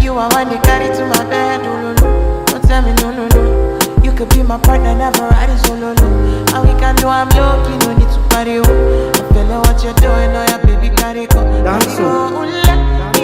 you I want to carry to my bed. Oh, no. Don't tell me no, no, no. You could be my partner, never ride it solo, no. And we can do I'm lucky, no need to party, oh. I feel like what you're doing, oh yeah, baby, carry go. Dance, Carry go,